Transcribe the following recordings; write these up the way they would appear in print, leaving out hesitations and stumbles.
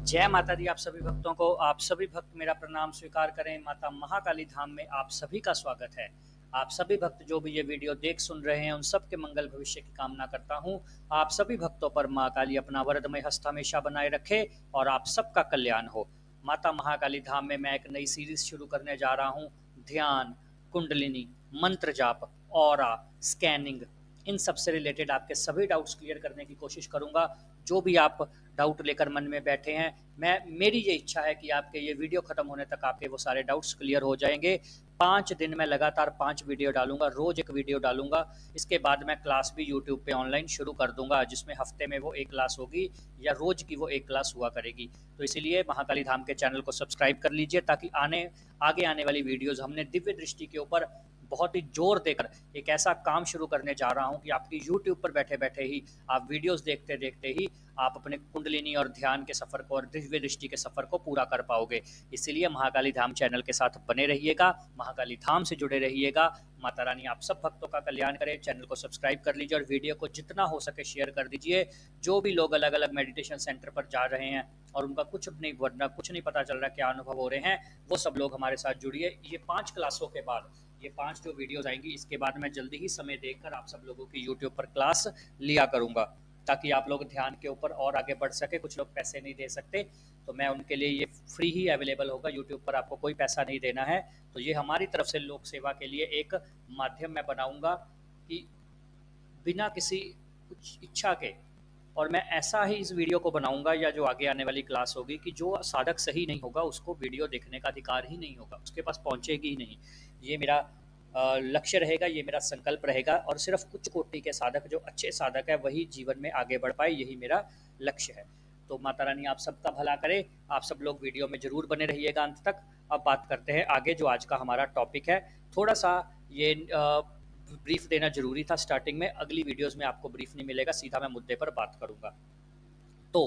जय माता दी। आप सभी भक्तों को, आप सभी भक्त मेरा प्रणाम स्वीकार करें। माता महाकाली धाम में आप सभी का स्वागत है। आप सभी भक्त जो भी ये वीडियो देख सुन रहे हैं उन सब के मंगल भविष्य की कामना करता हूँ। आप सभी भक्तों पर माँ काली अपना वरदमय हस्त हमेशा बनाए रखे और आप सबका कल्याण हो। माता महाकाली धाम में मैं एक नई सीरीज शुरू करने जा रहा हूँ। ध्यान, कुंडलिनी, मंत्र जाप, ऑरा, स्कैनिंग, इन सब से रिलेटेड आपके सभी डाउट्स क्लियर करने की कोशिश करूंगा। जो भी आप डाउट लेकर मन में बैठे हैं, मेरी ये इच्छा है कि आपके ये वीडियो खत्म होने तक आपके वो सारे डाउट्स क्लियर हो जाएंगे। 5 दिन में लगातार 5 वीडियो डालूंगा, रोज एक वीडियो डालूंगा। इसके बाद मैं क्लास भी यूट्यूब पे ऑनलाइन शुरू कर दूंगा, जिसमें हफ्ते में वो एक क्लास होगी या रोज की वो एक क्लास हुआ करेगी। तो इसीलिए महाकाली धाम के चैनल को सब्सक्राइब कर लीजिए, ताकि आगे आने वाली वीडियोज, हमने दिव्य दृष्टि के ऊपर बहुत ही जोर देकर एक ऐसा काम शुरू करने जा रहा हूं कि आपकी यूट्यूब पर बैठे बैठे ही, आप वीडियोस देखते देखते ही आप अपने कुंडलिनी और ध्यान के सफर को और दिव्य दृष्टि के सफर को पूरा कर पाओगे। इसीलिए महाकाली धाम चैनल के साथ बने रहिएगा, महाकाली धाम से जुड़े रहिएगा। माता रानी आप सब भक्तों का कल्याण करे। चैनल को सब्सक्राइब कर लीजिए और वीडियो को जितना हो सके शेयर कर दीजिए। जो भी लोग अलग अलग मेडिटेशन सेंटर पर जा रहे हैं और उनका कुछ नहीं पता चल रहा क्या अनुभव हो रहे हैं, वो सब लोग हमारे साथ जुड़िए। ये 5 क्लासों के बाद, ये 5 जो वीडियोज आएंगी, इसके बाद मैं जल्दी ही समय देखकर आप सब लोगों की यूट्यूब पर क्लास लिया करूंगा, ताकि आप लोग ध्यान के ऊपर और आगे बढ़ सके। कुछ लोग पैसे नहीं दे सकते, तो मैं उनके लिए ये फ्री ही अवेलेबल होगा। यूट्यूब पर आपको कोई पैसा नहीं देना है। तो ये हमारी तरफ से लोक सेवा के लिए एक माध्यम मैं बनाऊंगा कि बिना किसी कुछ इच्छा के, और मैं ऐसा ही इस वीडियो को बनाऊंगा या जो आगे आने वाली क्लास होगी, कि जो साधक सही नहीं होगा उसको वीडियो देखने का अधिकार ही नहीं होगा, उसके पास पहुंचेगी ही नहीं। ये मेरा लक्ष्य रहेगा, ये मेरा संकल्प रहेगा। और सिर्फ कुछ कोटि के साधक, जो अच्छे साधक है, वही जीवन में आगे बढ़ पाए, यही मेरा लक्ष्य है। तो माता रानी आप सबका भला करे। आप सब लोग वीडियो में जरूर बने रहिएगा अंत तक। अब बात करते हैं आगे, जो आज का हमारा टॉपिक है। थोड़ा सा ये ब्रीफ देना जरूरी था स्टार्टिंग में। अगली वीडियोस में आपको ब्रीफ नहीं मिलेगा, सीधा मैं मुद्दे पर बात करूंगा। तो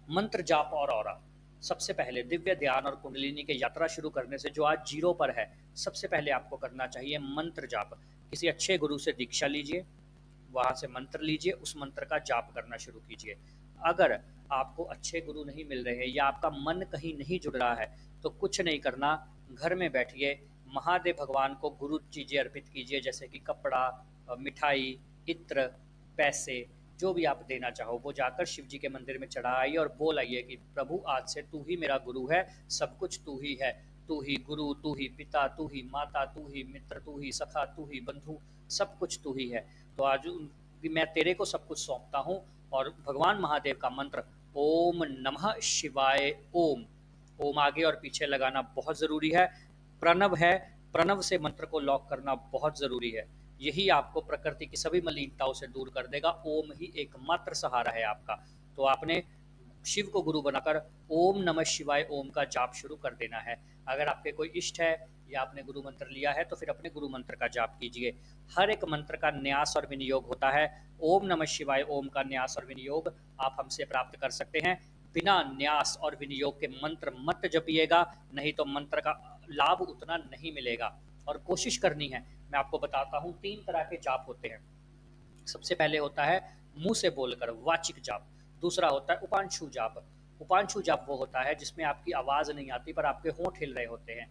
मंत्र जाप और ऑरा, सबसे पहले दिव्य ध्यान और कुंडलिनी के यात्रा शुरू करने से जो आज जीरो पर है, सबसे पहले आपको करना चाहिए मंत्र जाप। किसी अच्छे गुरु से दीक्षा लीजिए, वहां से मंत्र लीजिए, उस मंत्र का जाप करना शुरू कीजिए। अगर आपको अच्छे गुरु नहीं मिल रहे हैं या आपका मन कहीं नहीं जुड़ रहा है, तो कुछ नहीं करना, घर में बैठिए, महादेव भगवान को गुरु चीजें अर्पित कीजिए, जैसे कि कपड़ा, मिठाई, इत्र, पैसे, जो भी आप देना चाहो वो जाकर शिव जी के मंदिर में चढ़ा आइए और बोल आइए कि प्रभु आज से तू ही मेरा गुरु है, सब कुछ तू ही है, तू ही गुरु, तू ही पिता, तू ही माता, तू ही मित्र, तू ही सखा, तू ही बंधु, सब कुछ तू ही है। तो आज मैं तेरे को सब कुछ सौंपता हूँ। और भगवान महादेव का मंत्र ओम नमः शिवाय ओम, ओम आगे और पीछे लगाना बहुत ज़रूरी है। प्रणव है, प्रणव से मंत्र को लॉक करना बहुत ज़रूरी है। यही आपको प्रकृति की सभी मलिनताओं से दूर कर देगा। ओम ही एकमात्र सहारा है आपका। तो आपने शिव को गुरु बनाकर ओम नमः शिवाय ओम का जाप शुरू कर देना है। अगर आपके कोई इष्ट है या आपने गुरु मंत्र लिया है, तो फिर अपने गुरु मंत्र का जाप कीजिए। हर एक मंत्र का न्यास और विनियोग होता है। ओम नमः शिवाय ओम का न्यास और विनियोग आप हमसे प्राप्त कर सकते हैं। बिना न्यास और विनियोग के मंत्र मत जपिएगा, नहीं तो मंत्र का लाभ उतना नहीं मिलेगा। और कोशिश करनी है, मैं आपको बताता हूँ, 3 तरह के जाप होते हैं। सबसे पहले होता है मुंह से बोलकर वाचिक जाप, दूसरा होता है उपांशु जाप। उपांशु जाप वो होता है जिसमें आपकी आवाज नहीं आती पर आपके होंठ हिल रहे होते हैं।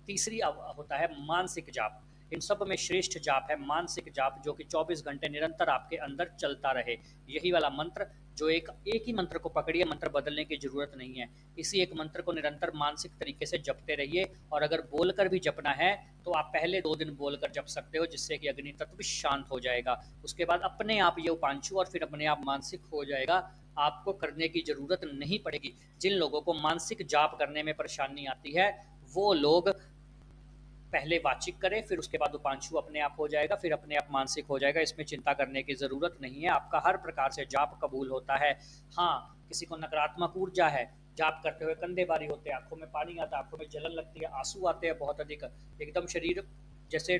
तीसरी होता है मानसिक जाप। इन सब में श्रेष्ठ जाप है मानसिक जाप, जो कि 24 घंटे निरंतर आपके अंदर चलता रहे। यही वाला मंत्र, जो एक एक ही मंत्र को पकड़िए, मंत्र बदलने की जरूरत नहीं है। इसी एक मंत्र को निरंतर मानसिक तरीके से जपते रहिए। और अगर बोलकर भी जपना है तो आप पहले 2 दिन बोलकर जप सकते हो, जिससे कि अग्नि तत्व शांत हो जाएगा। उसके बाद अपने आप ये उपांशु और फिर अपने आप मानसिक हो जाएगा। आपको करने की जरूरत नहीं पड़ेगी। जिन लोगों को मानसिक जाप करने में परेशानी आती है, वो लोग पहले वाचिक करें, फिर उसके बाद उपांशु अपने आप हो जाएगा, फिर अपने आप मानसिक हो जाएगा। इसमें चिंता करने की ज़रूरत नहीं है, आपका हर प्रकार से जाप कबूल होता है। हाँ, किसी को नकारात्मक ऊर्जा है, जाप करते हुए कंधे भारी होते हैं, आंखों में पानी आता है, आंखों में जलन लगती है, आंसू आते हैं बहुत अधिक, एकदम शरीर जैसे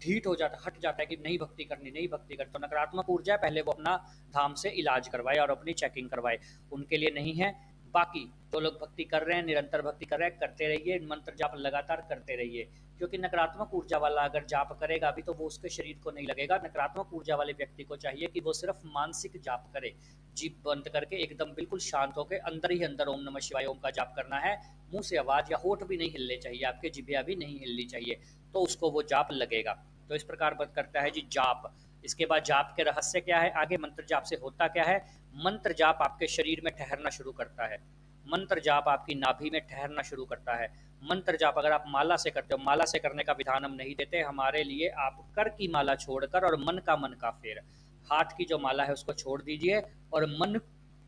ढीठ हो जाता, हट जाता है कि नहीं भक्ति करनी, नहीं भक्ति करनी, तो नकारात्मक ऊर्जा है, पहले वो अपना धाम से इलाज करवाए और अपनी चेकिंग करवाए। उनके लिए नहीं है। बाकी जो लोग भक्ति कर रहे हैं, निरंतर भक्ति कर रहे हैं, करते रहिए, मंत्र जाप लगातार करते रहिए। क्योंकि नकारात्मक ऊर्जा वाला अगर जाप करेगा अभी तो वो उसके शरीर को नहीं लगेगा। नकारात्मक ऊर्जा वाले व्यक्ति को चाहिए कि वो सिर्फ मानसिक जाप करे, जीभ बंद करके एकदम बिल्कुल शांत होकर अंदर ही अंदर ओम नमः शिवाय ओम का जाप करना है। मुंह से आवाज या होठ भी नहीं हिलने चाहिए, आपके जिभ्या भी नहीं हिलनी चाहिए, तो उसको वो जाप लगेगा। तो इस प्रकार बात करता है जी जाप। इसके बाद जाप के रहस्य क्या है, आगे मंत्र जाप से होता क्या है। मंत्र जाप आपके शरीर में ठहरना शुरू करता है। मंत्र जाप आपकी नाभि में ठहरना शुरू करता है। मंत्र जाप अगर आप माला से करते हो, माला से करने का विधान हम नहीं देते हमारे लिए, आप कर की माला छोड़कर और मन का फेर, हाथ की जो माला है उसको छोड़ दीजिए और मन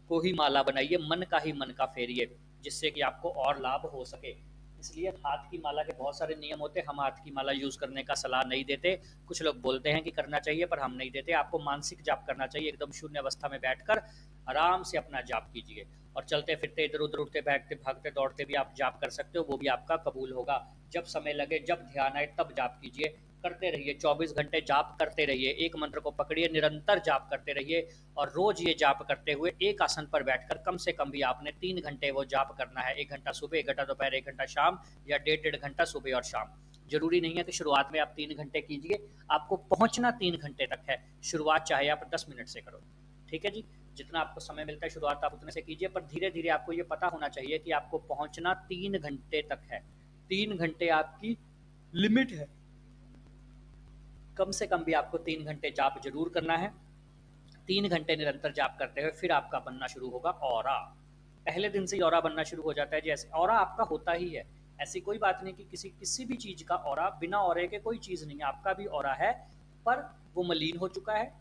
को ही माला बनाइए, मन का फेरिए, जिससे कि आपको और लाभ हो सके। इसलिए हाथ की माला के बहुत सारे नियम होते हैं, हम हाथ की माला यूज़ करने का सलाह नहीं देते। कुछ लोग बोलते हैं कि करना चाहिए पर हम नहीं देते। आपको मानसिक जाप करना चाहिए, एकदम शून्य अवस्था में बैठकर आराम से अपना जाप कीजिए। और चलते फिरते इधर उधर उठते बैठते भागते दौड़ते भी आप जाप कर सकते हो, वो भी आपका कबूल होगा। जब समय लगे, जब ध्यान आए तब जाप कीजिए। करते रहिए, 24 घंटे जाप करते रहिए, एक मंत्र को पकड़िए, निरंतर जाप करते रहिए। और रोज ये जाप करते हुए एक आसन पर बैठकर कम से कम भी आपने 3 घंटे वो जाप करना है। 1 घंटा सुबह, 1 घंटा दोपहर, 1 घंटा शाम, या 1.5 घंटा सुबह और शाम। जरूरी नहीं है कि शुरुआत में आप 3 घंटे कीजिए, आपको पहुंचना 3 घंटे तक है। शुरुआत चाहे आप 10 मिनट से करो, ठीक है जी। जितना आपको समय मिलता है शुरुआत आप उतने से कीजिए, पर धीरे धीरे आपको ये पता होना चाहिए कि आपको पहुंचना 3 घंटे तक है। 3 घंटे आपकी लिमिट है, कम से कम भी आपको 3 घंटे जाप जरूर करना है। 3 घंटे निरंतर जाप करते हुए फिर आपका बनना शुरू होगा ऑरा। पहले दिन से ही ऑरा बनना शुरू हो जाता है। जैसे ऑरा आपका होता ही है, ऐसी कोई बात नहीं कि किसी भी चीज का ऑरा, बिना ऑरे के कोई चीज नहीं है। आपका भी ऑरा है, पर वो मलिन हो चुका है,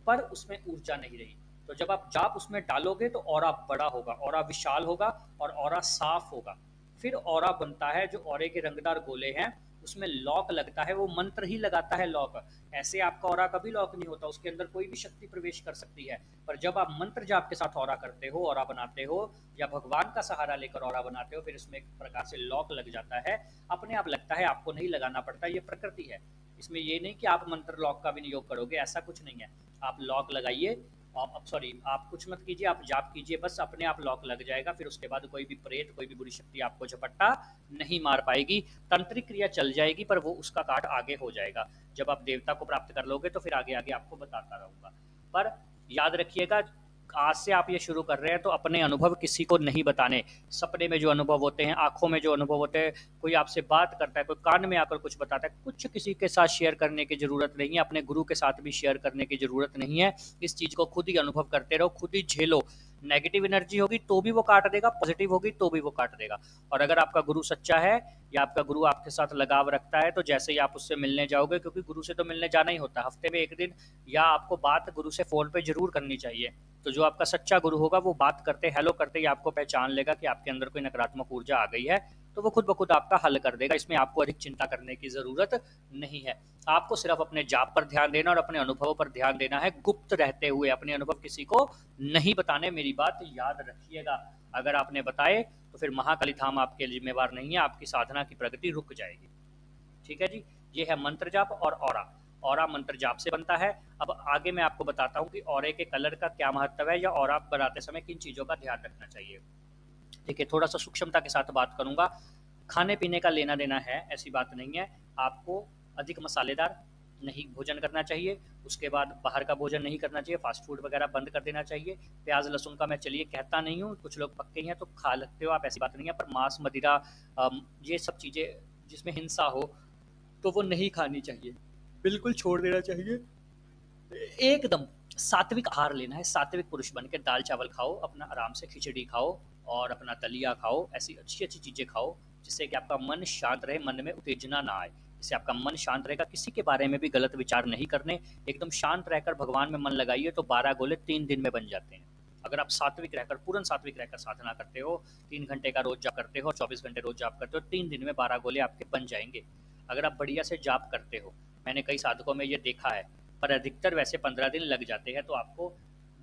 पर उसमें ऊर्जा नहीं रही। तो जब आप जाप उसमें डालोगे तो ऑरा बड़ा होगा, ऑरा विशाल होगा और ऑरा साफ होगा। फिर ऑरा बनता है, जो ऑरे के रंगदार गोले हैं उसमें लॉक लगता है, वो मंत्र ही लगाता है लॉक। ऐसे आपका ऑरा कभी लॉक नहीं होता, उसके अंदर कोई भी शक्ति प्रवेश कर सकती है। पर जब आप मंत्र जाप के साथ ऑरा करते हो, ऑरा बनाते हो, या भगवान का सहारा लेकर ऑरा बनाते हो, फिर इसमें एक प्रकार से लॉक लग जाता है, अपने आप लगता है, आपको नहीं लगाना पड़ता। ये प्रकृति है, इसमें ये नहीं कि आप मंत्र लॉक का विनियोग करोगे, ऐसा कुछ नहीं है। आप लॉक लगाइए, आप सॉरी, आप कुछ मत कीजिए, आप जाप कीजिए, बस अपने आप लॉक लग जाएगा। फिर उसके बाद कोई भी प्रेत, कोई भी बुरी शक्ति आपको झपट्टा नहीं मार पाएगी। तंत्रिक क्रिया चल जाएगी, पर वो उसका काट आगे हो जाएगा। जब आप देवता को प्राप्त कर लोगे तो फिर आगे आगे आपको बताता रहूंगा। पर याद रखिएगा, आज से आप ये शुरू कर रहे हैं तो अपने अनुभव किसी को नहीं बताने। सपने में जो अनुभव होते हैं, आंखों में जो अनुभव होते हैं, कोई आपसे बात करता है, कोई कान में आकर कुछ बताता है, कुछ किसी के साथ शेयर करने की जरूरत नहीं है। अपने गुरु के साथ भी शेयर करने की जरूरत नहीं है। इस चीज को खुद ही अनुभव करते रहो, खुद ही झेलो। नेगेटिव एनर्जी होगी तो भी वो काट देगा, पॉजिटिव होगी तो भी वो काट देगा। और अगर आपका गुरु सच्चा है या आपका गुरु आपके साथ लगाव रखता है, तो जैसे ही आप उससे मिलने जाओगे, क्योंकि गुरु से तो मिलने जाना ही होता है हफ्ते में एक दिन, या आपको बात गुरु से फोन पे जरूर करनी चाहिए। तो जो आपका सच्चा गुरु होगा वो बात करते, हेलो करते ही आपको पहचान लेगा कि आपके अंदर कोई नकारात्मक ऊर्जा आ गई है, तो वो खुद ब खुद आपका हल कर देगा। इसमें आपको अधिक चिंता करने की जरूरत नहीं है। आपको सिर्फ अपने जाप पर ध्यान देना और अपने अनुभवों पर ध्यान देना है, गुप्त रहते हुए। अपने अनुभव किसी को नहीं बताने, मेरी बात याद रखिएगा। अगर आपने बताए तो फिर महाकाली धाम आपके लिए जिम्मेवार नहीं है, आपकी साधना की प्रगति रुक जाएगी। ठीक है जी, ये है मंत्र जाप और ऑरा। ऑरा मंत्र जाप से बनता है। अब आगे मैं आपको बताता हूँ कि ऑरे के कलर का क्या महत्व है, या ऑरा बनाते समय किन चीज़ों का ध्यान रखना चाहिए। देखिए, थोड़ा सा सूक्ष्मता के साथ बात करूंगा। खाने पीने का लेना देना है, ऐसी बात नहीं है। आपको अधिक मसालेदार नहीं भोजन करना चाहिए। उसके बाद बाहर का भोजन नहीं करना चाहिए, फास्ट फूड वगैरह बंद कर देना चाहिए। प्याज लहसुन का मैं चलिए कहता नहीं हूँ, कुछ लोग पक्के हैं तो खा लगते हो आप, ऐसी बात नहीं है। पर मांस मदिरा, ये सब चीज़ें जिसमें हिंसा हो तो वो नहीं खानी चाहिए, बिल्कुल छोड़ देना चाहिए। एकदम सात्विक आहार लेना है, सात्विक पुरुष बन के दाल चावल खाओ, अपना आराम से खिचड़ी खाओ और अपना दलिया खाओ, ऐसी अच्छी अच्छी चीज़ें खाओ जिससे कि आपका मन शांत रहे, मन में उत्तेजना ना आए। जिससे आपका मन शांत रहेगा, किसी के बारे में भी गलत विचार नहीं करने, एकदम शांत रहकर भगवान में मन लगाइए तो 12 गोले 3 दिन में बन जाते हैं। अगर आप सात्विक रहकर, पूर्ण सात्विक रहकर साधना करते हो, 3 घंटे का रोज जाप करते हो, 24 घंटे रोज जाप करते हो, 3 दिन में 12 गोले आपके बन जाएंगे। अगर आप बढ़िया से जाप करते हो, मैंने कई साधकों में ये देखा है, पर अधिकतर वैसे 15 दिन लग जाते हैं। तो आपको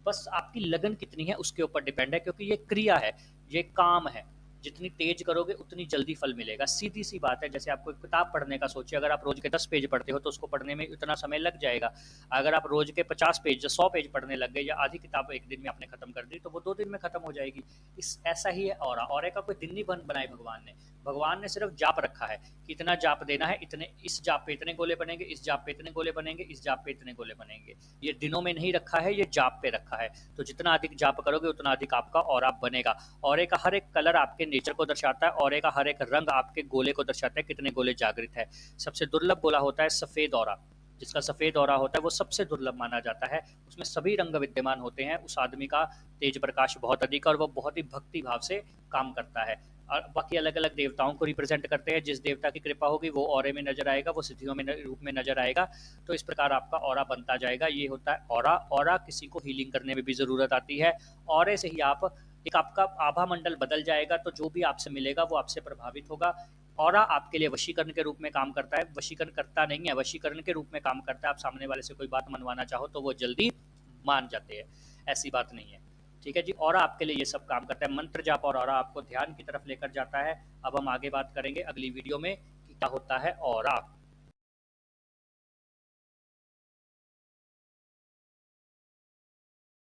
बस आपकी लगन कितनी है उसके ऊपर डिपेंड है, क्योंकि ये क्रिया है, ये काम है। जितनी तेज करोगे उतनी जल्दी फल मिलेगा। सीधी सी बात है। जैसे आपको एक किताब पढ़ने का सोचिए, अगर आप रोज के 10 पेज पढ़ते हो तो उसको पढ़ने में इतना समय लग जाएगा। अगर आप रोज के 50 पेज या 100 पेज पढ़ने लग गए या आधी किताब एक दिन में आपने खत्म कर दी तो वो 2 दिन में खत्म हो जाएगी। इस ऐसा ही है ऑरा का कोई दिन नहीं बनाए भगवान ने सिर्फ जाप रखा है कि इतना जाप देना है, इतने इस जाप पे इतने गोले बनेंगे, इस जाप पे इतने गोले बनेंगे, इस जाप पे इतने गोले बनेंगे। ये दिनों में नहीं रखा है, ये जाप पे रखा है। तो जितना अधिक जाप करोगे उतना अधिक आपका ऑरा बनेगा। ऑरे का हर एक कलर आपके नेचर को दर्शाता है, ऑरे का हर एक रंग आपके गोले को दर्शाता है, कितने गोले जागृत है। सबसे दुर्लभ गोला होता है सफेद ऑरा। जिसका सफेद ऑरा होता है वो सबसे दुर्लभ माना जाता है। उसमें सभी रंग विद्यमान होते हैं। उस आदमी का तेज प्रकाश बहुत अधिक है और वो बहुत ही भक्ति भाव से काम करता है। और बाकी अलग अलग देवताओं को रिप्रेजेंट करते हैं। जिस देवता की कृपा होगी वो ऑरे में नजर आएगा, वो सिद्धियों में रूप में नजर आएगा। तो इस प्रकार आपका ऑरा बनता जाएगा। ये होता है ऑरा। ऑरा किसी को हीलिंग करने में भी जरूरत आती है। ऑरे से ही आप एक आपका आभा मंडल बदल जाएगा, तो जो भी आपसे मिलेगा वो आपसे प्रभावित होगा। ऑरा आपके लिए वशीकरण के रूप में काम करता है। वशीकरण करता नहीं है, वशीकरण के रूप में काम करता है। आप सामने वाले से कोई बात मनवाना चाहो तो वो जल्दी मान जाते हैं। ऐसी बात नहीं है। ठीक है जी। ऑरा आपके लिए ये सब काम करता है। मंत्र जाप और ऑरा आपको ध्यान की तरफ लेकर जाता है। अब हम आगे बात करेंगे अगली वीडियो में कि क्या होता है ऑरा।